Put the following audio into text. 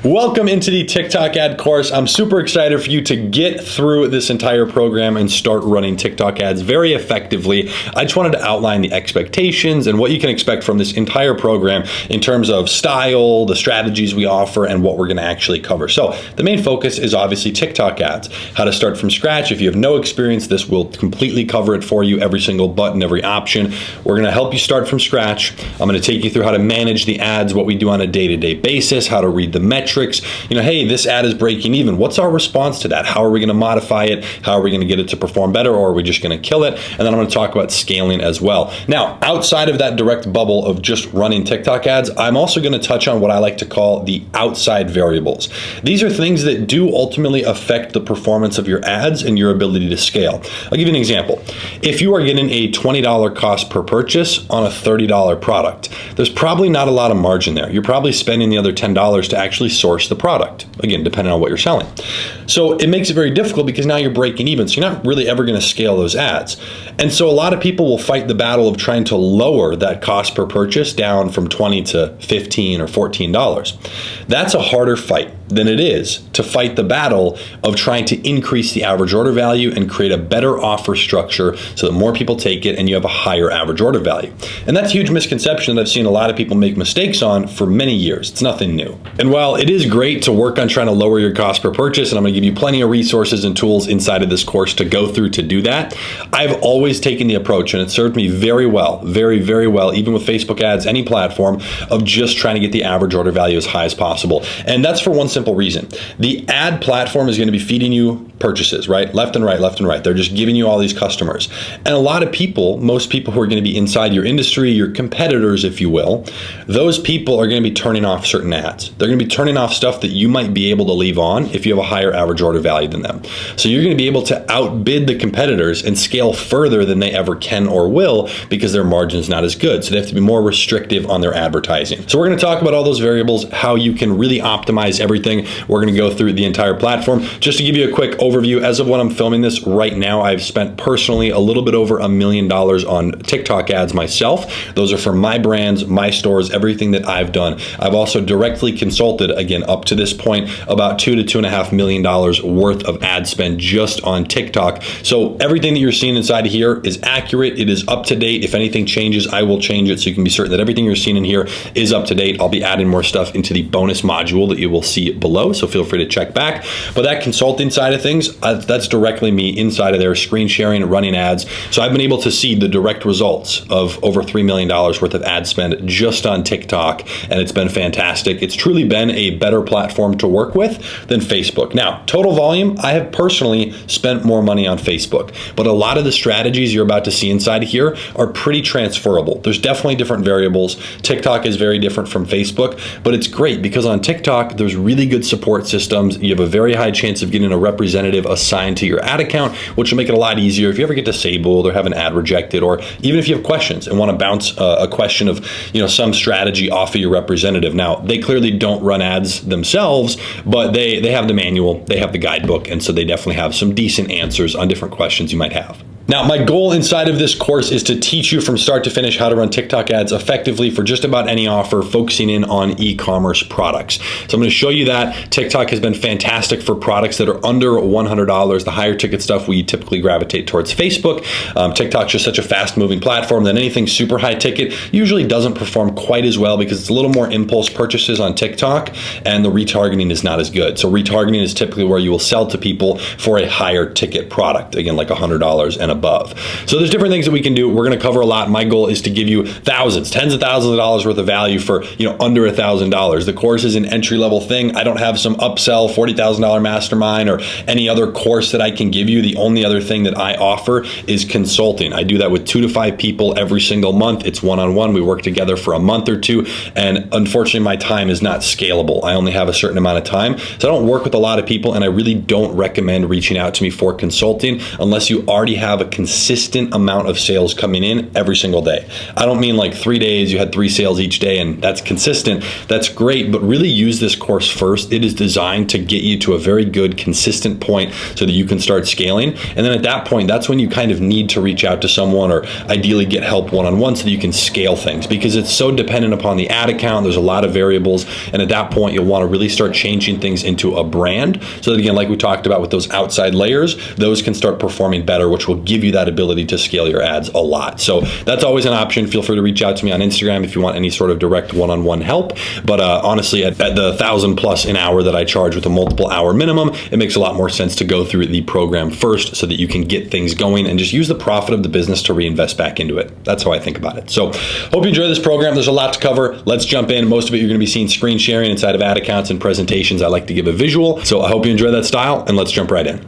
Welcome into the TikTok ad course. I'm super excited for you to get through this entire program and start running TikTok ads very effectively. I just wanted to outline the expectations and what you can expect from this entire program in terms of style, the strategies we offer, and what we're going to actually cover. So the main focus is obviously TikTok ads, how to start from scratch. If you have no experience, this will completely cover it for you, every single button, every option. We're going to help you start from scratch. I'm going to take you through how to manage the ads, what we do on a day-to-day basis, how to read the metrics. Hey, this ad is breaking even. What's our response to that? How are we going to modify it? How are we going to get it to perform better, or are we just going to kill it? And then I'm going to talk about scaling as well. Now, outside of that direct bubble of just running TikTok ads, I'm also going to touch on what I like to call the outside variables. These are things that do ultimately affect the performance of your ads and your ability to scale. I'll give you an example. If you are getting a $20 cost per purchase on a $30 product, there's probably not a lot of margin there. You're probably spending the other $10 to actually source the product, again, depending on what you're selling. So it makes it very difficult because now you're breaking even. So you're not really ever going to scale those ads. And so a lot of people will fight the battle of trying to lower that cost per purchase down from $20 to $15 or $14. That's a harder fight than it is to fight the battle of trying to increase the average order value and create a better offer structure so that more people take it and you have a higher average order value. And that's a huge misconception that I've seen a lot of people make mistakes on for many years. It's nothing new. And while it is great to work on trying to lower your cost per purchase, and I'm going to give you plenty of resources and tools inside of this course to go through to do that, I've always taken the approach, and it served me very well, very, very well, even with Facebook ads, any platform, of just trying to get the average order value as high as possible. And that's for one simple reason. The ad platform is going to be feeding you purchases, right? Left and right, left and right. They're just giving you all these customers. And a lot of people, most people who are going to be inside your industry, your competitors, if you will, those people are going to be turning off certain ads. They're going to be turning off stuff that you might be able to leave on if you have a higher average order value than them. So you're going to be able to outbid the competitors and scale further than they ever can or will because their margin's not as good. So they have to be more restrictive on their advertising. So we're going to talk about all those variables, how you can really optimize everything. We're going to go through the entire platform. Just to give you a quick overview, as of when I'm filming this right now, I've spent personally a little bit over $1 million on TikTok ads myself. Those are for my brands, my stores, everything that I've done. I've also directly consulted, again, up to this point, about $2 to $2.5 million worth of ad spend just on TikTok. So everything that you're seeing inside of here is accurate. It is up to date. If anything changes, I will change it so you can be certain that everything you're seeing in here is up to date. I'll be adding more stuff into the bonus module that you will see below, so feel free to check back. But that consulting side of things, that's directly me inside of there, screen sharing and running ads. So I've been able to see the direct results of over $3 million worth of ad spend just on TikTok, and it's been fantastic. It's truly been a better platform to work with than Facebook. Now, total volume, I have personally spent more money on Facebook, but a lot of the strategies you're about to see inside of here are pretty transferable. There's definitely different variables. TikTok is very different from Facebook, but it's great because on TikTok, there's really good support systems. You have a very high chance of getting a representative assigned to your ad account, which will make it a lot easier if you ever get disabled or have an ad rejected, or even if you have questions and want to bounce a question of some strategy off of your representative. Now, they clearly don't run ads themselves, but they have the manual, they have the guidebook, and so they definitely have some decent answers on different questions you might have. Now, my goal inside of this course is to teach you from start to finish how to run TikTok ads effectively for just about any offer, focusing in on e-commerce products. So I'm going to show you that. TikTok has been fantastic for products that are under $100. The higher ticket stuff, we typically gravitate towards Facebook. TikTok's just such a fast-moving platform that anything super high ticket usually doesn't perform quite as well because it's a little more impulse purchases on TikTok, and the retargeting is not as good. So retargeting is typically where you will sell to people for a higher ticket product, again, like $100 and above. So there's different things that we can do. We're going to cover a lot. My goal is to give you thousands, tens of thousands of dollars worth of value for under $1,000. The course is an entry-level thing. I don't have some upsell $40,000 mastermind or any other course that I can give you. The only other thing that I offer is consulting. I do that with 2 to 5 people every single month. It's one-on-one. We work together for a month or two, and unfortunately my time is not scalable. I only have a certain amount of time, so I don't work with a lot of people, and I really don't recommend reaching out to me for consulting unless you already have a consistent amount of sales coming in every single day. I don't mean like 3 days, you had 3 sales each day and that's consistent. That's great, but really use this course first. It is designed to get you to a very good, consistent point so that you can start scaling. And then at that point, that's when you kind of need to reach out to someone or ideally get help one-on-one so that you can scale things, because it's so dependent upon the ad account. There's a lot of variables. And at that point, you'll want to really start changing things into a brand so that, again, like we talked about with those outside layers, those can start performing better, which will give you that ability to scale your ads a lot. So that's always an option. Feel free to reach out to me on Instagram if you want any sort of direct one-on-one help. But honestly, at the $1,000+ an hour that I charge with a multiple hour minimum, it makes a lot more sense to go through the program first so that you can get things going and just use the profit of the business to reinvest back into it. That's how I think about it. So hope you enjoy this program. There's a lot to cover. Let's jump in. Most of it you're going to be seeing screen sharing inside of ad accounts and presentations. I like to give a visual. So I hope you enjoy that style, and let's jump right in.